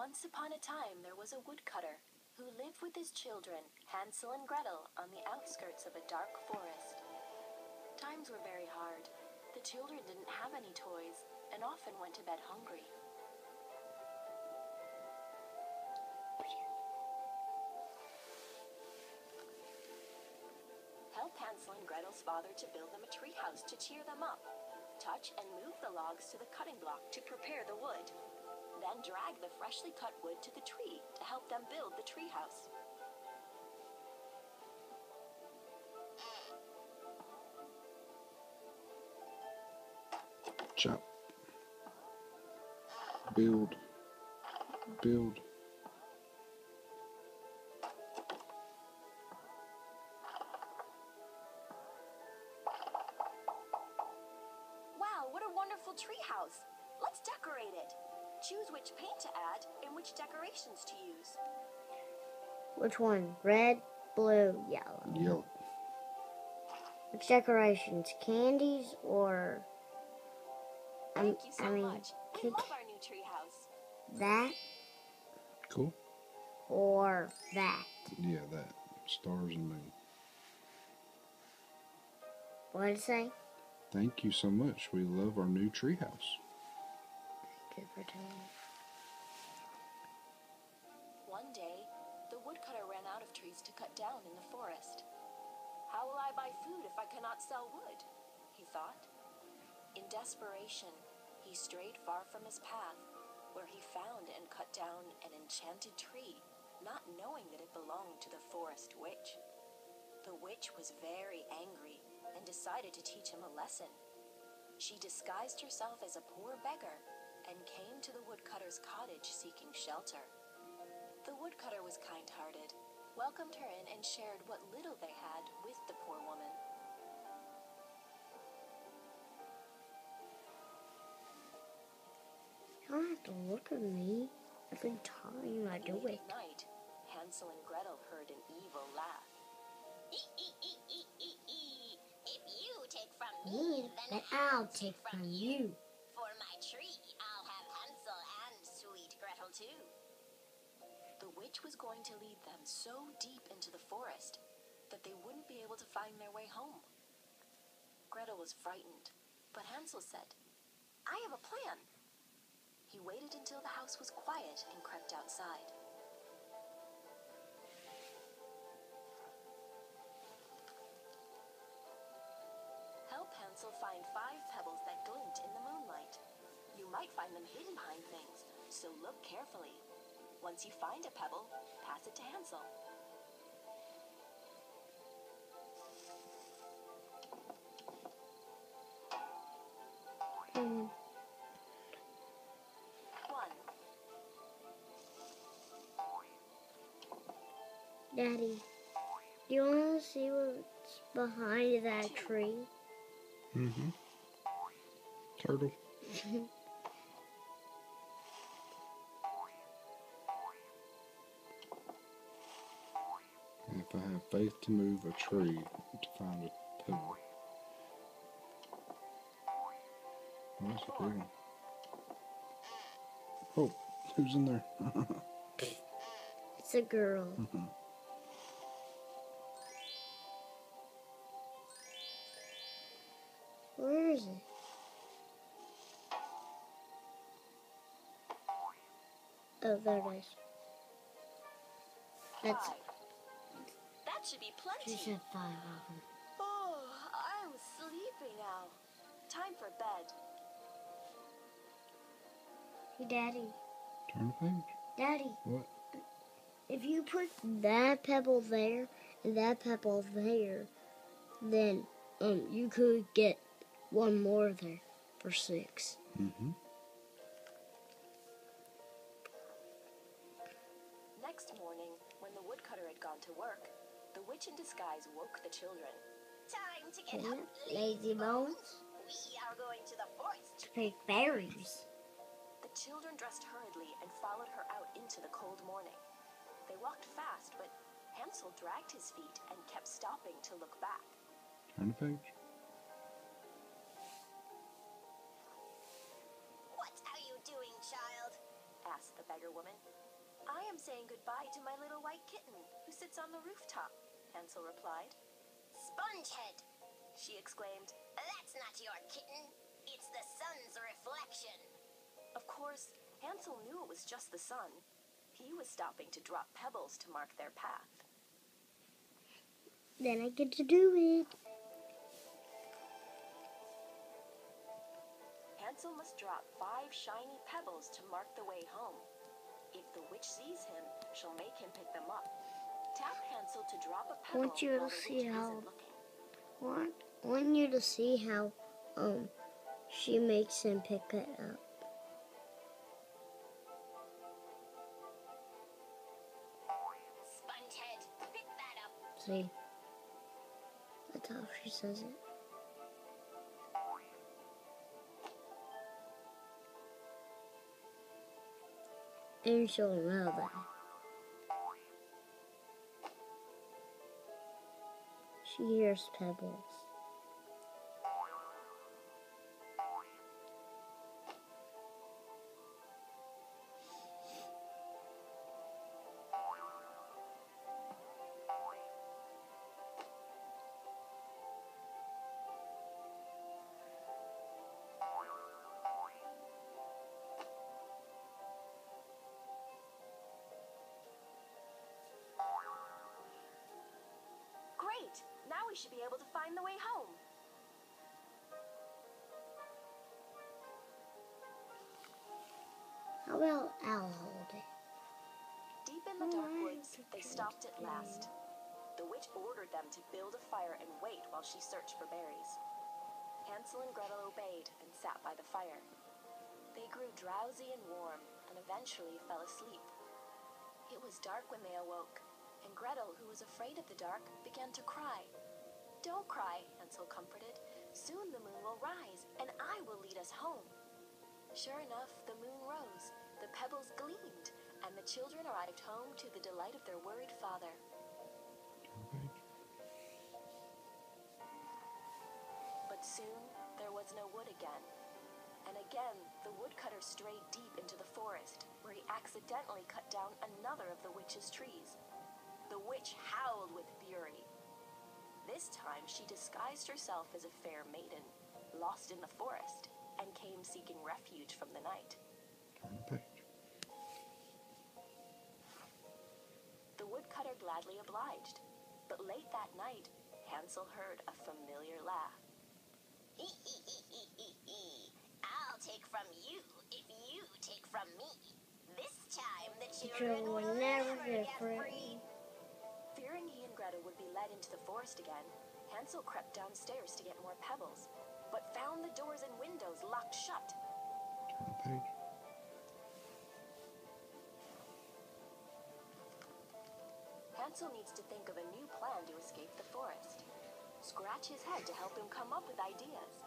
Once upon a time there was a woodcutter who lived with his children, Hansel and Gretel, on the outskirts of a dark forest. Times were very hard. The children didn't have any toys and often went to bed hungry. Help Hansel and Gretel's father to build them a treehouse to cheer them up. Touch and move the logs to the cutting block to prepare the wood. Then drag the freshly cut wood to the tree to help them build the treehouse. Chop. Build. Build. Wow, what a wonderful treehouse! Let's decorate it. Choose which paint to add and which decorations to use. Which one? Red, blue, yellow. Yellow. Which decorations? Candies or... Thank you so much. We love our new treehouse. That Cool. or that? Yeah, that. Stars and moon. What did it say? Thank you so much. We love our new treehouse. Good for telling me. One day, the woodcutter ran out of trees to cut down in the forest. How will I buy food if I cannot sell wood? He thought. In desperation, he strayed far from his path, where he found and cut down an enchanted tree, not knowing that it belonged to the forest witch. The witch was very angry and decided to teach him a lesson. She disguised herself as a poor beggar and came to the woodcutter's cottage seeking shelter. The woodcutter was kind-hearted, welcomed her in, and shared what little they had with the poor woman. You don't have to look at me every time I do it. Late at night, Hansel and Gretel heard an evil laugh. If you take from me, then I'll take from you. For my tree, I'll have Hansel and sweet Gretel too. The witch was going to lead them so deep into the forest that they wouldn't be able to find their way home. Gretel was frightened, but Hansel said, "I have a plan." He waited until the house was quiet and crept outside. Help Hansel find 5 pebbles that glint in the moonlight. You might find them hidden behind things, so look carefully. Once you find a pebble, pass it to Hansel. Mm. 1. Daddy, do you want to see what's behind that tree? Mm-hmm. Turtle. And if I have faith to move a tree to find a pebble. Oh, that's a big one. Oh, who's in there? It's a girl. Mm-hmm. Where is it? Oh, there it is. That's, 5. That should be plenty. she said 5 of them. Oh, I'm sleepy now. Time for bed. Hey, Daddy. Turn the page. Daddy. What? If you put that pebble there and that pebble there, then you could get one more there for 6. Mm-hmm. Next morning, when the woodcutter had gone to work, the witch in disguise woke the children. Time to get up, Lazy bones. We are going to the forest. To pick berries. The children dressed hurriedly and followed her out into the cold morning. They walked fast, but Hansel dragged his feet and kept stopping to look back. Turn the page. What are you doing, child? Asked the the beggar woman. I am saying goodbye to my little white kitten who sits on the rooftop, Hansel replied. Spongehead, she exclaimed. That's not your kitten. It's the sun's reflection. Of course, Hansel knew it was just the sun. He was stopping to drop pebbles to mark their path. Then I get to do it. Hansel must drop 5 shiny pebbles to mark the way home. If the witch sees him, she'll make him pick them up. Tap Hansel to drop a pebble Want you while to the see witch how. isn't looking. Want you to see how she makes him pick it up. Spongehead, pick that up. See? That's how she says it. And she'll know that. She hears pebbles. Great! Now we should be able to find the way home. How about I'll hold it? Deep in the dark woods, they stopped at last. The witch ordered them to build a fire and wait while she searched for berries. Hansel and Gretel obeyed and sat by the fire. They grew drowsy and warm and eventually fell asleep. It was dark when they awoke, and Gretel, who was afraid of the dark, began to cry. Don't cry, Hansel comforted. Soon the moon will rise, and I will lead us home. Sure enough, the moon rose, the pebbles gleamed, and the children arrived home to the delight of their worried father. But soon, there was no wood again. And again, the woodcutter strayed deep into the forest, where he accidentally cut down another of the witch's trees. The witch howled with fury. This time, she disguised herself as a fair maiden, lost in the forest, and came seeking refuge from the night. Turn the page. The woodcutter gladly obliged, but late that night, Hansel heard a familiar laugh. I'll take from you if you take from me. This time the children will never get free. Fearing he and Gretel would be led into the forest again, Hansel crept downstairs to get more pebbles, but found the doors and windows locked shut. Turn the page. Hansel needs to think of a new plan to escape the forest. Scratch his head to help him come up with ideas.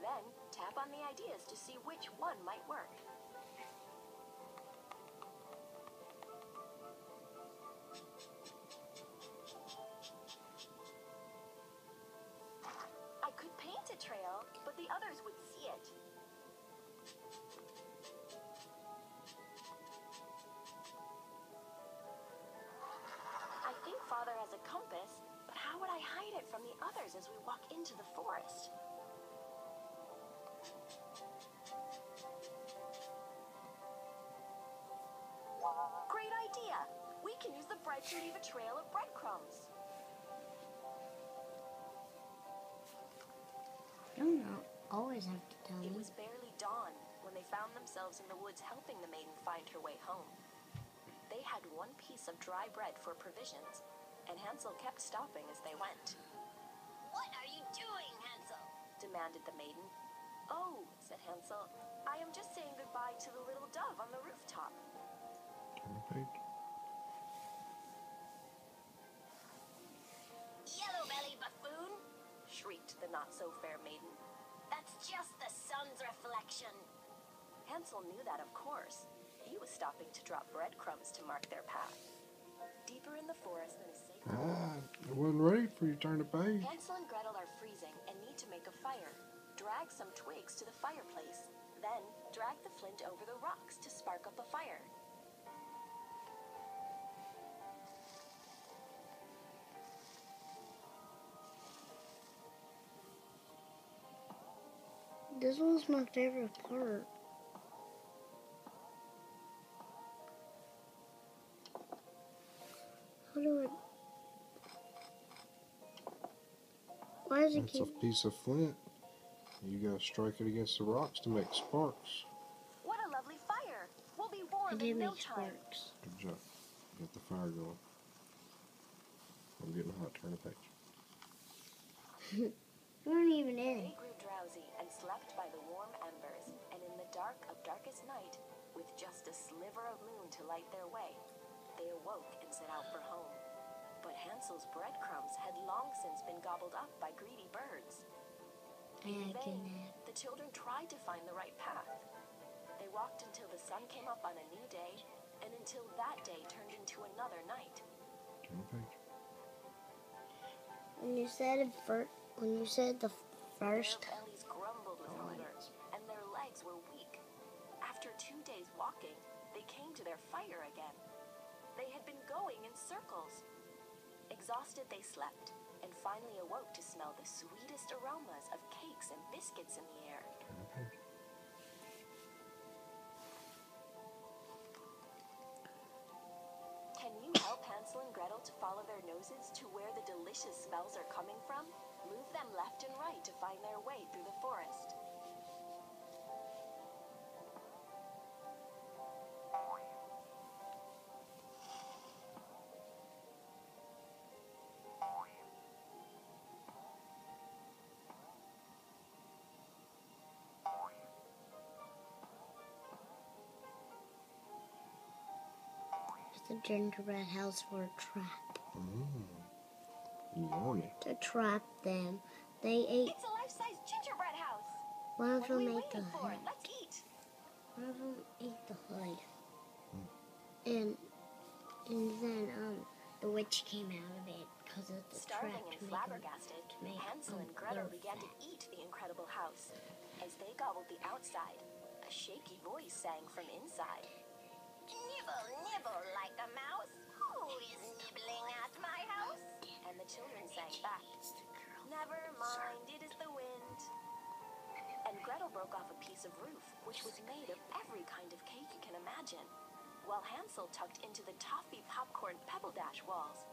Then, tap on the ideas to see which one might work. I could paint a trail, but the others would see it. I think Father has a compass, but how would I hide it from the others as we walk into the forest? Great idea! We can use the bread to leave a trail of breadcrumbs. You don't always have to tell It me. was barely dawn when they found themselves in the woods helping the maiden find her way home. They had one piece of dry bread for provisions, and Hansel kept stopping as they went. What are you doing, Hansel? Demanded the maiden. Oh, said Hansel, I am just saying goodbye to the little dove on the rooftop. Turn the page. Yellow belly buffoon! Shrieked the not-so-fair maiden. That's just the sun's reflection. Hansel knew that, of course. He was stopping to drop breadcrumbs to mark their path. Deeper in the forest than a safe It wasn't ready for you to turn the page. Hansel and Gretel are freezing and need to make a fire. Drag some twigs to the fireplace. Then, drag the flint over the rocks to spark up a fire. This was my favorite part. How do I... Why does it It's keep... a piece of flint. You gotta strike it against the rocks to make sparks. What a lovely fire! We'll be I warm did in no make time. sparks. Good job. Get the fire going. I'm getting hot. Turn the page. You weren't even in They it. grew drowsy and slept by the warm embers, and in the dark of darkest night, with just a sliver of moon to light their way, they awoke and set out for home. But Hansel's breadcrumbs had long since been gobbled up by greedy birds. In vain, the children tried to find the right path. They walked until the sun came up on a new day, and until that day turned into another night. Turn the page. When you said it first, when you said the first, Their bellies grumbled with hunger, and their legs were weak. After 2 days walking, they came to their fire again. They had been going in circles. Exhausted, they slept, and finally awoke to smell the sweetest aromas of cakes and biscuits in the air. Turn the page. Can you help Hansel and Gretel to follow their noses to where the delicious smells are coming from? Move them left and right to find their way through the forest. it's the gingerbread house for a trap. Yummy. To trap them, they ate. It's a life-size gingerbread house! One of What are we them ate the waiting for? hood. Let's eat! One of them ate the hood. And then the witch came out of it because of the trap Starving to and make flabbergasted, make Hansel and them Gretel grow began to fat. eat the incredible house. As they gobbled the outside, a shaky voice sang from inside. Nibble, nibble like a mouse. Who is nibbling at my house? And the children sang back, "Never mind, it is the wind." And Gretel broke off a piece of roof, which was made of every kind of cake you can imagine, while Hansel tucked into the toffee popcorn pebble dash walls.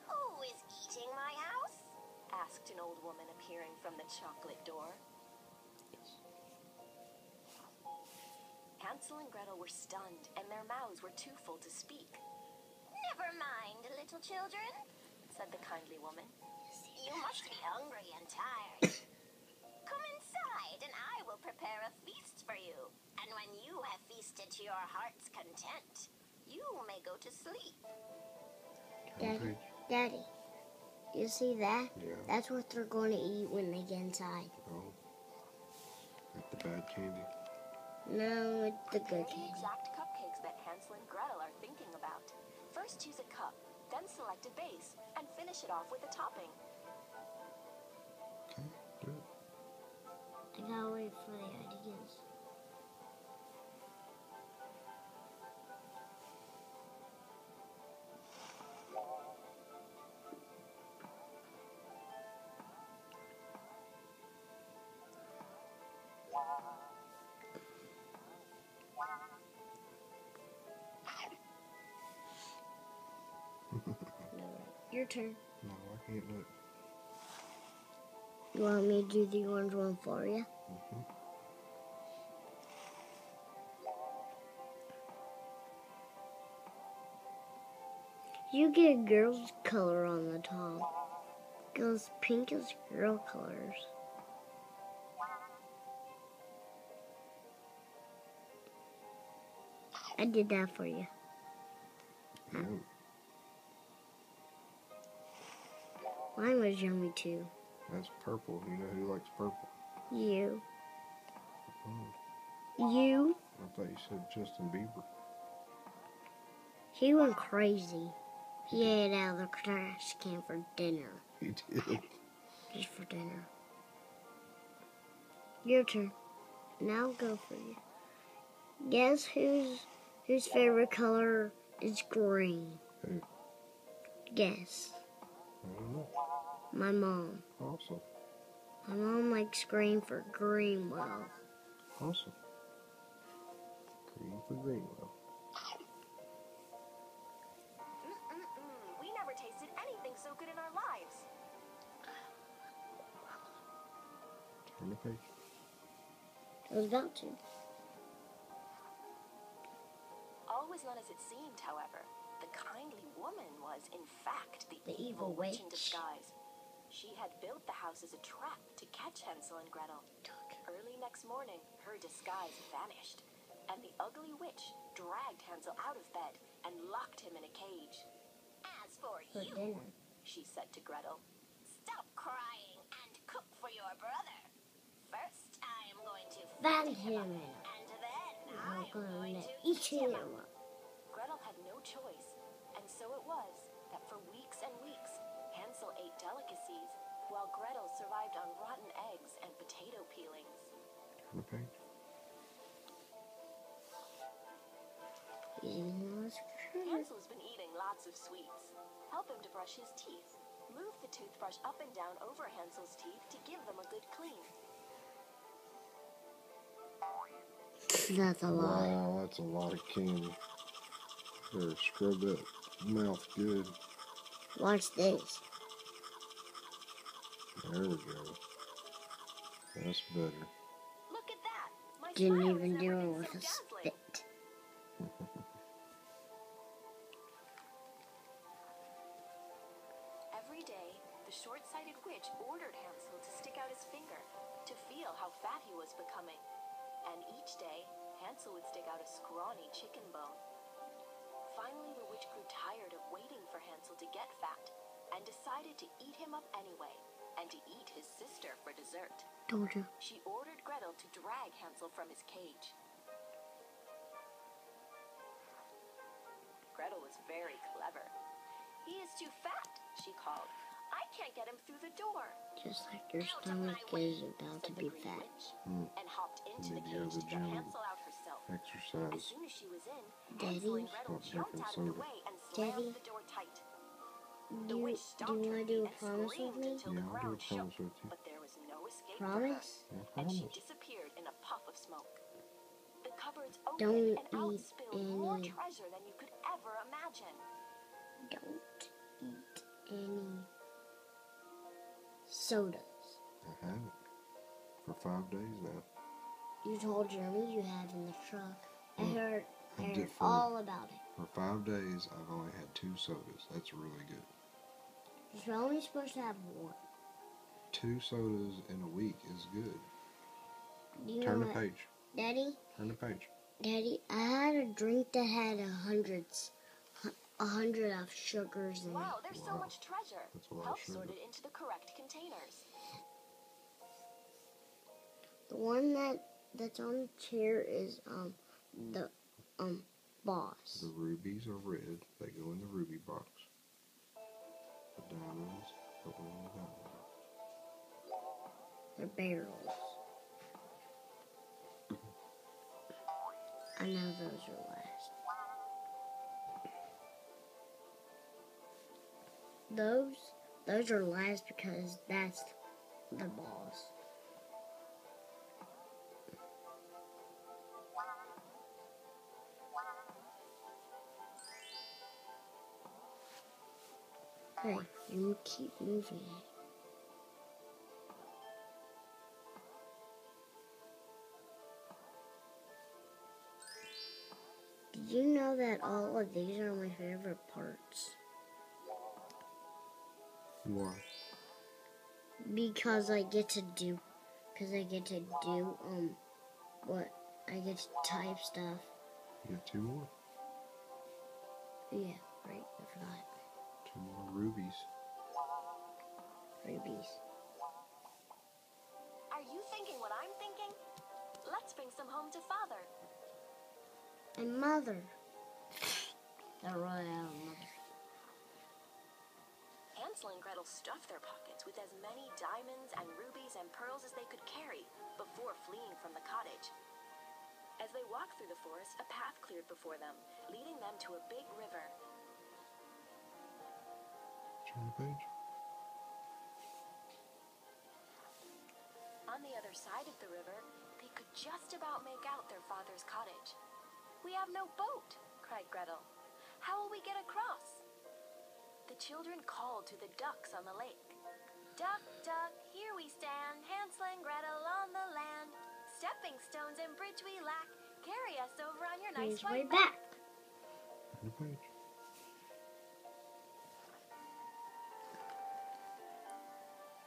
Who is eating my house? Asked an old woman appearing from the chocolate door. Hansel and Gretel were stunned, and their mouths were too full to speak. Never mind, little children. Said the kindly woman. You must be hungry and tired. Come inside, and I will prepare a feast for you. And when you have feasted to your heart's content, you may go to sleep. Turn the Daddy, page. Daddy, you see that? Yeah. That's what they're going to eat when they get inside. Oh. Like the bad candy. No, it's the They're good the candy. exact cupcakes that Hansel and Gretel are thinking about. First choose a cup, then select a base, and finish it off with a topping. Okay, do it. I gotta wait for the ideas. Your turn. No, I can't do it. You want me to do the orange one for you? You get girl's color on the top. Goes pink is girl colors. I did that for you. Yum. Mine was yummy too. That's purple. You know who likes purple? You. Oh, You. I thought you said Justin Bieber. He went crazy. He ate out of the trash can for dinner. He did. Just for dinner. Your turn. Now go for you. Guess whose favorite color is green? Who? Guess. I don't know. My mom. Awesome. My mom likes green for Greenwell. Awesome. Green for Greenwell. We never tasted anything so good in our lives. Turn the page. I was about to. All was not as it seemed, however. The kindly woman was, in fact, the evil witch in witch. disguise. She had built the house as a trap to catch Hansel and Gretel. Early next morning, her disguise vanished, and the ugly witch dragged Hansel out of bed and locked him in a cage. As for For you, dinner. She said to Gretel, stop crying and cook for your brother. First, I am going to Bang feed him him up, up. and then I'm I'm going gonna to eat him him up. up. Gretel had no choice, and so it was that for weeks and weeks, Hansel ate delicacies, while Gretel survived on rotten eggs and potato peelings. Turn the page. Hansel's been eating lots of sweets. Help him to brush his teeth. Move the toothbrush up and down over Hansel's teeth to give them a good clean. That's a lot. Wow, that's a lot of candy. Better scrub that mouth good. Watch this. There we go. That's better. Look at that! My Didn't smile even has do never it been with so a dazzling. spit. Every day, the short-sighted witch ordered Hansel to stick out his finger to feel how fat he was becoming. And each day, Hansel would stick out a scrawny chicken bone. Finally, the witch grew tired of waiting for Hansel to get fat and decided to eat him up anyway and to eat his sister for dessert. Told you. She ordered Gretel to drag Hansel from his cage. Gretel was very clever. "He is too fat," she called. "I can't get him through the door." Just like your Out of stomach my way, is about to said the be greedy fat. witch, Mm. and hopped into the Need to go to cage the to get gym. Hansel out herself. As Exercise. soon as she was in, Daddy? Hansel and Gretel Stop jumped drinking out of the soda. way and slammed Daddy? the door tight. Do The you, witch do stomped you her want to do feet a and promise with screamed me? until Yeah, the I'll do a ground shook, promise with you. but there was no escape Promise? for Yeah, her, and she promise. disappeared in a puff of smoke. The cupboards opened Don't and out eat spilled more any. treasure than you could ever imagine. Don't eat any sodas. I haven't. For 5 days now. You told Jeremy you have in the truck. I Mm. heard did for- all about it. For 5 days, I've only had 2 sodas. That's really good. You're only supposed to have one. 2 sodas in a week is good. You Turn know the what, page. Daddy? Turn the page. Daddy, I had a drink that had 100 of sugars in Wow, it. there's so Wow. much treasure. That's a lot of Help sugar. sort it into the correct containers. The one that's on the chair is the boss. The rubies are red. They go in the ruby box. The diamonds go in the diamond box. They're barrels. I know those are last. Those are last because that's the boss. Hey, you keep moving it. Did you know that all of these are my favorite parts? Why? Because I get to do, what? I get to type stuff. You get 2 more. Yeah, right, I forgot. 2 more rubies. Rubies. Are you thinking what I'm thinking? Let's bring some home to Father. And Mother. They're really out of Mother. Hansel and Gretel stuffed their pockets with as many diamonds and rubies and pearls as they could carry before fleeing from the cottage. As they walked through the forest, a path cleared before them, leading them to a big river. Turn the page. side of the river, they could just about make out their father's cottage. "We have no boat," cried Gretel. "How will we get across?" The children called to the ducks on the lake. "Duck, duck, here we stand, Hansel and Gretel on the land. Stepping stones and bridge we lack, carry us over on your nice He's way white back. On the page.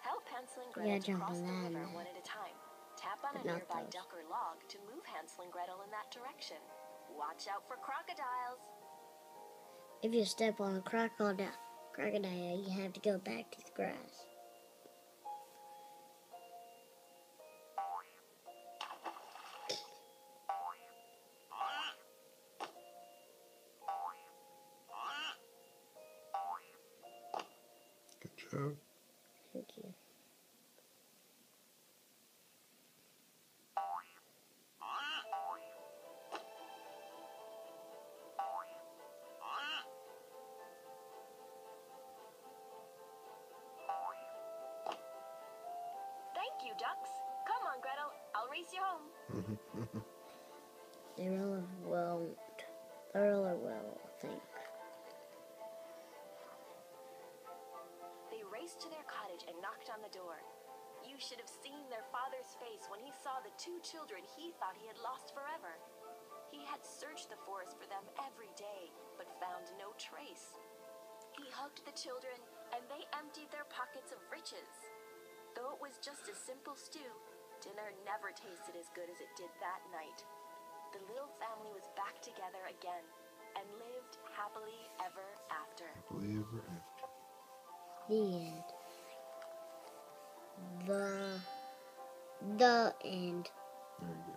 Help Hansel and You Gretel gotta to jump cross on the that river now. one at a time. Tap on But a not nearby those. duck or log to move Hansel and Gretel in that direction. Watch out for crocodiles. If you step on a crocodile, you have to go back to the grass. Good job. Thank you. Thank you, ducks. Come on, Gretel. I'll race you home. They really won't. They really will, I think. They raced to their cottage and knocked on the door. You should have seen their father's face when he saw the two children he thought he had lost forever. He had searched the forest for them every day, but found no trace. He hugged the children, and they emptied their pockets of riches. Though it was just a simple stew, dinner never tasted as good as it did that night. The little family was back together again and lived happily ever after. Happily ever after. The end. The end. Very good.